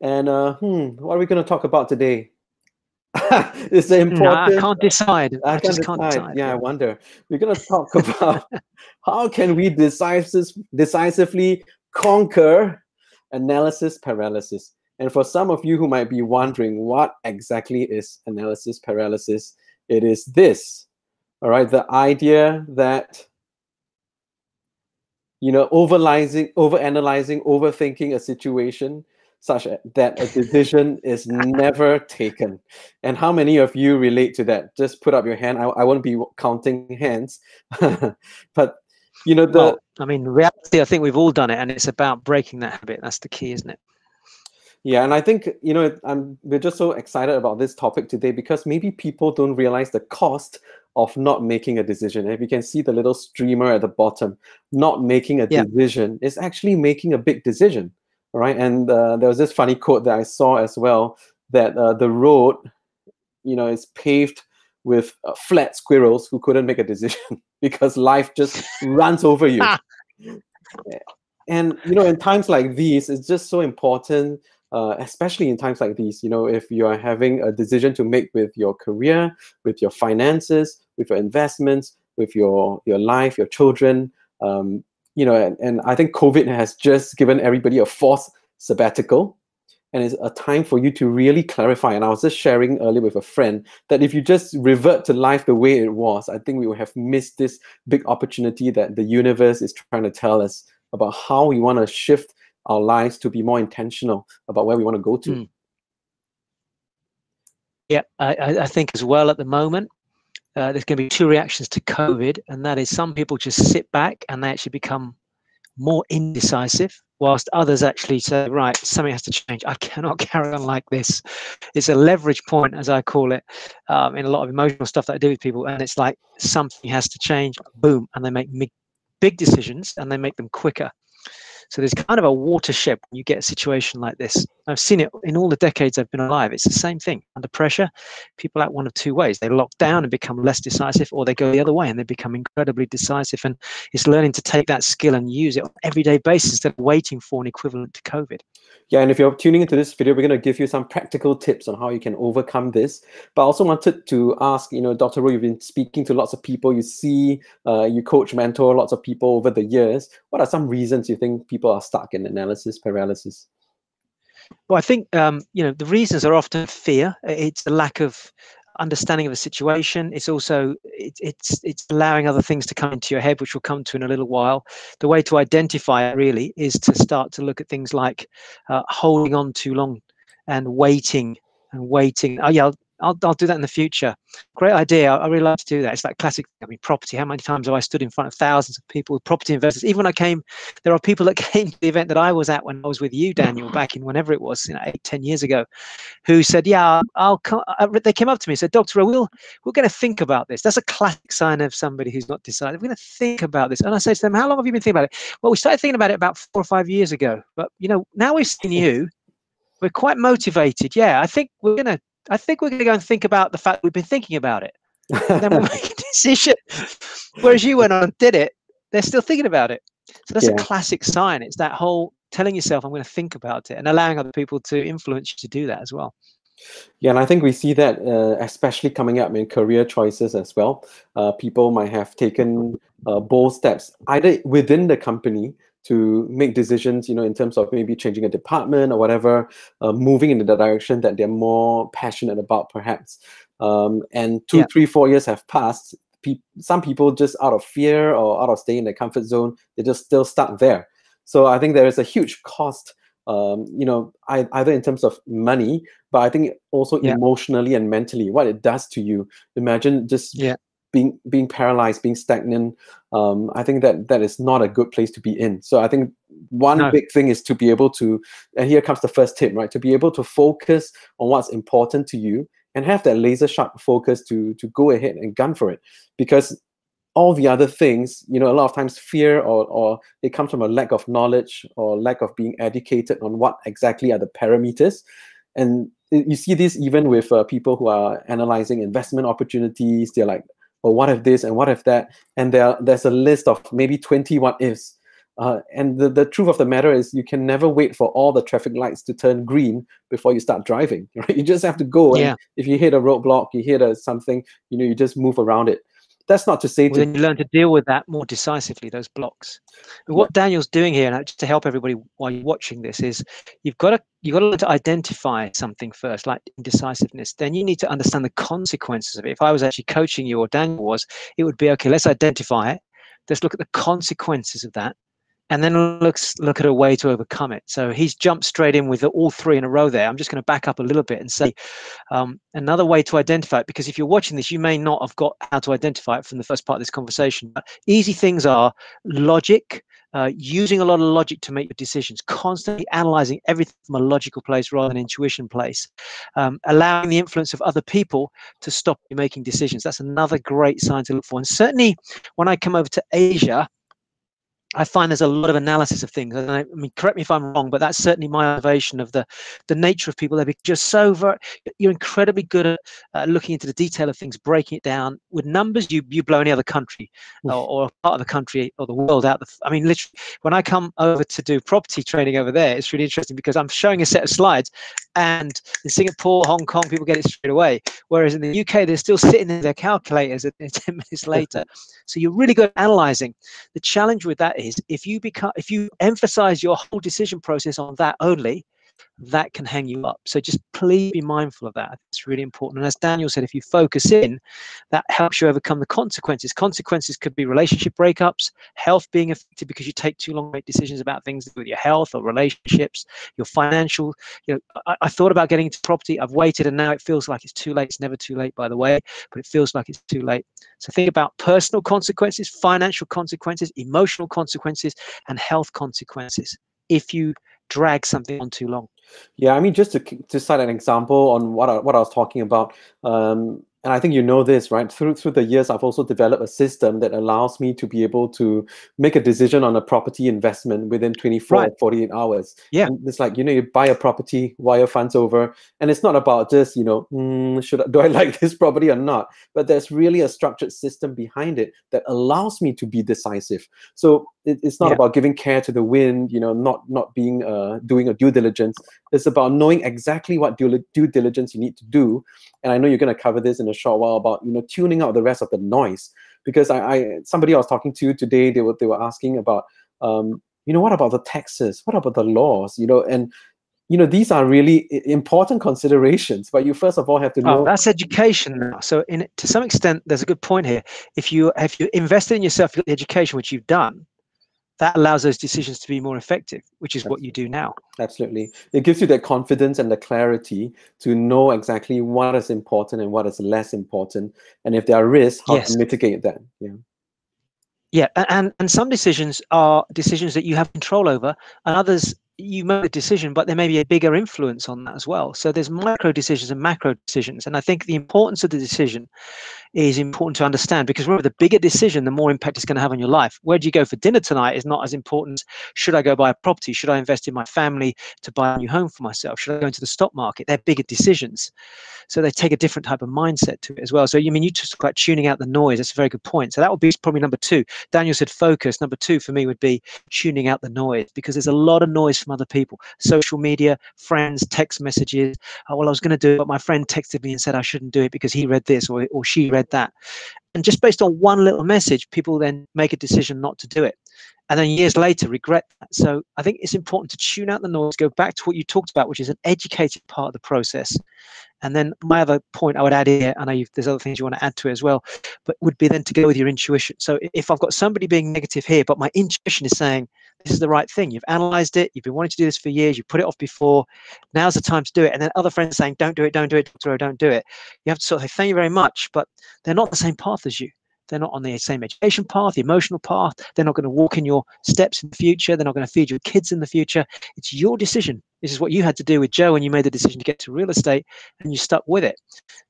And what are we going to talk about today? It's the I important. can't decide. I I can't just can't decide. decide. Yeah, I wonder. We're going to talk about how can we decisively conquer analysis paralysis. And for some of you who might be wondering what exactly is analysis paralysis, it is this. All right, the idea that overanalyzing, overthinking a situation such that a decision is never taken. And how many of you relate to that? Just put up your hand. I won't be counting hands. But, Well, I mean, reality, I think we've all done it, and it's about breaking that habit. That's the key, isn't it? Yeah, and I think, we're just so excited about this topic today because maybe people don't realize the cost of not making a decision. And if you can see the little streamer at the bottom, not making a decision is actually making a big decision, right? And there was this funny quote that I saw as well, that the road, is paved with flat squirrels who couldn't make a decision because life just runs over you. And, in times like these, it's just so important, especially in times like these, if you are having a decision to make with your career, with your finances, with your investments, with your life, your children, and I think COVID has just given everybody a forced sabbatical. And it's a time for you to really clarify. And I was just sharing earlier with a friend that if you just revert to life the way it was, I think we would have missed this big opportunity that the universe is trying to tell us about how we want to shift our lives to be more intentional about where we want to go to. Yeah, I think as well at the moment, there's going to be two reactions to COVID, and that is some people just sit back and they actually become more indecisive, whilst others actually say, right, something has to change. I cannot carry on like this. It's a leverage point, as I call it, in a lot of emotional stuff that I do with people. And it's like something has to change, boom, and they make big decisions and they make them quicker. So there's kind of a watershed when you get a situation like this. I've seen it in all the decades I've been alive. It's the same thing. Under pressure, people act one of two ways. They lock down and become less decisive, or they go the other way and they become incredibly decisive. And it's learning to take that skill and use it on an everyday basis instead of waiting for an equivalent to COVID. Yeah, and if you're tuning into this video, we're going to give you some practical tips on how you can overcome this. But I also wanted to ask, Dr. Rowe, you've been speaking to lots of people. You see, you coach, mentor lots of people over the years. What are some reasons you think people are stuck in analysis paralysis? Well, I think, the reasons are often fear. It's the lack of understanding of the situation. It's also it's allowing other things to come into your head, which we'll come to in a little while. The way to identify it really is to start to look at things like holding on too long and waiting. Oh yeah, I'll do that in the future. Great idea. I really like to do that. It's that classic. I mean, property. How many times have I stood in front of thousands of people, property investors? Even when there are people that came to the event that I was at when I was with you, Daniel, back in whenever it was, 8-10 years ago, who said, "Yeah, I'll come." They came up to me and said, "Doctor, we're going to think about this." That's a classic sign of somebody who's not decided. We're going to think about this. And I say to them, "How long have you been thinking about it?" "Well, we started thinking about it about 4 or 5 years ago. But now we've seen you. We're quite motivated. Yeah, I think we're going to go and think about the fact we've been thinking about it. And then we'll make a decision." Whereas you went on and did it, they're still thinking about it. So that's a classic sign. It's that whole telling yourself, I'm going to think about it, and allowing other people to influence you to do that as well. Yeah, and I think we see that especially coming up in career choices as well. People might have taken bold steps either within the company to make decisions, in terms of maybe changing a department or whatever, moving in the direction that they're more passionate about, perhaps. And 2, 3, 4 years have passed. Some people just out of fear or out of staying in their comfort zone, they're just still stuck there. So I think there is a huge cost, either in terms of money, but I think also emotionally and mentally, what it does to you. Imagine just being paralyzed, being stagnant. I think that is not a good place to be in. So I think one big thing is to be able to, and here comes the first tip, right? To be able to focus on what's important to you and have that laser sharp focus to go ahead and gun for it. Because all the other things, a lot of times fear or it comes from a lack of knowledge or lack of being educated on what exactly are the parameters. And you see this even with people who are analyzing investment opportunities. They're like, well, what if this and what if that? And there's a list of maybe 20 what ifs. And the truth of the matter is you can never wait for all the traffic lights to turn green before you start driving, right? You just have to go. And Yeah. if you hit a roadblock, you hit something, you just move around it. That's not to say Well, then you learn to deal with that more decisively, those blocks. And yeah. what Daniel's doing here, and just to help everybody while you're watching this, is you've got to learn to identify something first, like indecisiveness. Then you need to understand the consequences of it. If I was actually coaching you, or Daniel was, it would be, okay, let's identify it. Let's look at the consequences of that, and then look at a way to overcome it. So he's jumped straight in with all three in a row there. I'm just going to back up a little bit and say another way to identify it, because if you're watching this, you may not have got how to identify it from the first part of this conversation. But easy things are logic, using a lot of logic to make your decisions, constantly analyzing everything from a logical place rather than intuition place, allowing the influence of other people to stop you making decisions. That's another great sign to look for. And certainly when I come over to Asia, I find there's a lot of analysis of things. And I mean, correct me if I'm wrong, but that's certainly my observation of the nature of people there. Because you're incredibly good at looking into the detail of things, breaking it down with numbers. You blow any other country or part of the country or the world out. I mean, literally, when I come over to do property training over there, it's really interesting because I'm showing a set of slides, and in Singapore, Hong Kong, people get it straight away. Whereas in the UK, they're still sitting in their calculators 10 minutes later. So you're really good at analyzing. The challenge with that is if you emphasize your whole decision process on that only, that can hang you up. So just please be mindful of that. It's really important. And as Daniel said, if you focus in, that helps you overcome the consequences. Consequences could be relationship breakups, health being affected because you take too long to make decisions about things with your health or relationships, your financial. I thought about getting into property. I've waited, and now it feels like it's too late. It's never too late, by the way, but it feels like it's too late. So think about personal consequences, financial consequences, emotional consequences, and health consequences if you drag something on too long. Yeah, I mean, just to cite an example on what I was talking about, and I think you know this, right? Through the years, I've also developed a system that allows me to be able to make a decision on a property investment within 24 or 48 hours. Yeah. And it's like, you buy a property, wire funds over, and it's not about just, do I like this property or not? But there's really a structured system behind it that allows me to be decisive. So it's not about giving care to the wind, not being doing a due diligence. It's about knowing exactly what due diligence you need to do. And I know you're going to cover this in a short while about tuning out the rest of the noise, because somebody I was talking to today, they were asking about what about the taxes, what about the laws, and these are really important considerations, but you first of all have to know. That's education now. So to some extent, there's a good point here. If you invested in yourself, the education, which you've done, that allows those decisions to be more effective, which is what you do now. Absolutely. It gives you that confidence and the clarity to know exactly what is important and what is less important. And if there are risks, how to mitigate that. Yeah. And some decisions are decisions that you have control over, and others you make a decision, but there may be a bigger influence on that as well. So there's micro decisions and macro decisions. And I think the importance of the decision is important to understand, because remember, the bigger decision, the more impact it's going to have on your life. Where do you go for dinner tonight is not as important as, should I go buy a property? Should I invest in my family to buy a new home for myself? Should I go into the stock market? They're bigger decisions. So they take a different type of mindset to it as well. So, you just talk about tuning out the noise. That's a very good point. So that would be probably number two. Daniel said focus. Number two for me would be tuning out the noise, because there's a lot of noise from other people. Social media, friends, text messages. Oh, well, I was going to do it, but my friend texted me and said I shouldn't do it because he read this or she read that. And just based on one little message, people then make a decision not to do it. And then years later, regret that. So I think it's important to tune out the noise, go back to what you talked about, which is an educated part of the process. And then my other point I would add here, I know there's other things you want to add to it as well, but would be then to go with your intuition. So if I've got somebody being negative here, but my intuition is saying, this is the right thing. You've analyzed it. You've been wanting to do this for years. You put it off before. Now's the time to do it. And then other friends saying, don't do it, doctor, don't do it. You have to sort of say, thank you very much, but they're not the same path as you. They're not on the same education path, the emotional path. They're not going to walk in your steps in the future. They're not going to feed your kids in the future. It's your decision. This is what you had to do with Joe when you made the decision to get to real estate, and you stuck with it.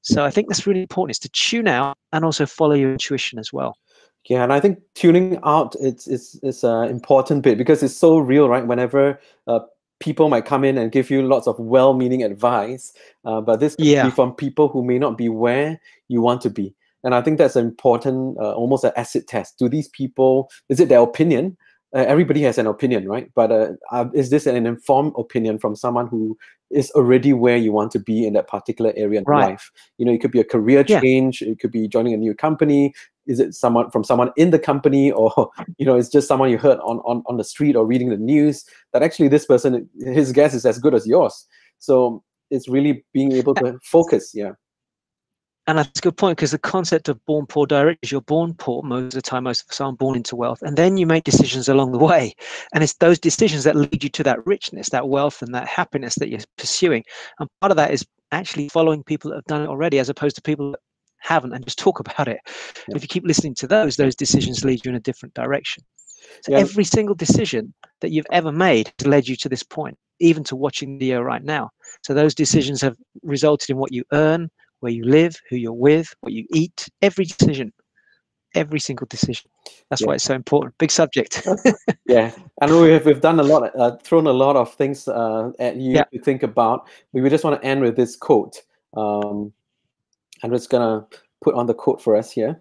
So I think that's really important, is to tune out and also follow your intuition as well. Yeah, and I think tuning out it's an important bit, because it's so real, right? Whenever people might come in and give you lots of well-meaning advice, but this could be from people who may not be where you want to be. And I think that's an important, almost an acid test. Do these people, is it their opinion, everybody has an opinion, right? But is this an informed opinion from someone who is already where you want to be in that particular area in Right. life? You know, it could be a career Yeah. change. It could be joining a new company. Is it someone in the company, or you know, it's just someone you heard on the street or reading the news that actually this person, his guess is as good as yours. So it's really being able to focus. Yeah. And that's a good point, because the concept of born poor direct is you're born poor most of the time. Most of us aren't born into wealth, and then you make decisions along the way, and it's those decisions that lead you to that richness, that wealth, and that happiness that you're pursuing. And part of that is actually following people that have done it already, as opposed to people that haven't and just talk about it. And if you keep listening to those decisions lead you in a different direction. So every single decision that you've ever made has led you to this point, even to watching the video right now. So those decisions have resulted in what you earn, where you live, who you're with, what you eat. Every decision, every single decision. That's why it's so important. Big subject. Yeah, and we've done a lot, thrown a lot of things at you to think about. We just want to end with this quote. I'm just gonna put on the quote for us here.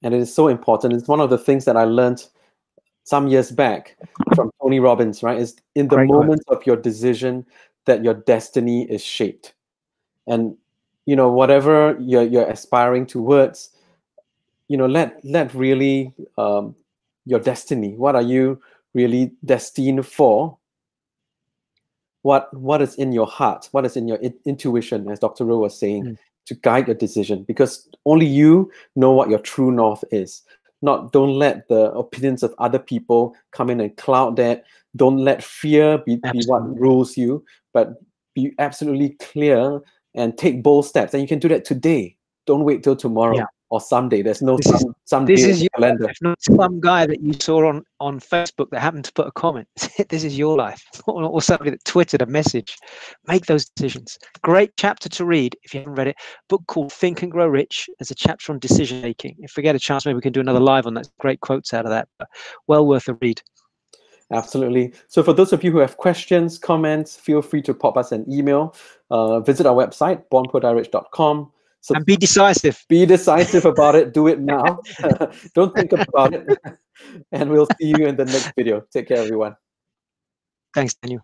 And it is so important. It's one of the things that I learned some years back from Tony Robbins, right? Is in the moment of your decision that your destiny is shaped. And, you know, whatever you're aspiring towards, you know, let really your destiny, what are you really destined for? What is in your heart? What is in your intuition, as Dr. Rowe was saying, to guide your decision? Because only you know what your true north is. Don't let the opinions of other people come in and cloud that. Don't let fear be what rules you, but be absolutely clear and take bold steps. And you can do that today. Don't wait till tomorrow or someday. There's no someday this in is the your calendar. life, not some guy that you saw on Facebook that happened to put a comment. This is your life, or somebody that twittered a message. Make those decisions. Great chapter to read if you haven't read it. Book called Think and Grow Rich. There's a chapter on decision making. If we get a chance, maybe we can do another live on that. Great quotes out of that. But well worth a read. Absolutely. So for those of you who have questions, comments, feel free to pop us an email. Visit our website, bornpoordirect.com. So and be decisive. Be decisive about it. Do it now. Don't think about it. And we'll see you in the next video. Take care, everyone. Thanks, Daniel.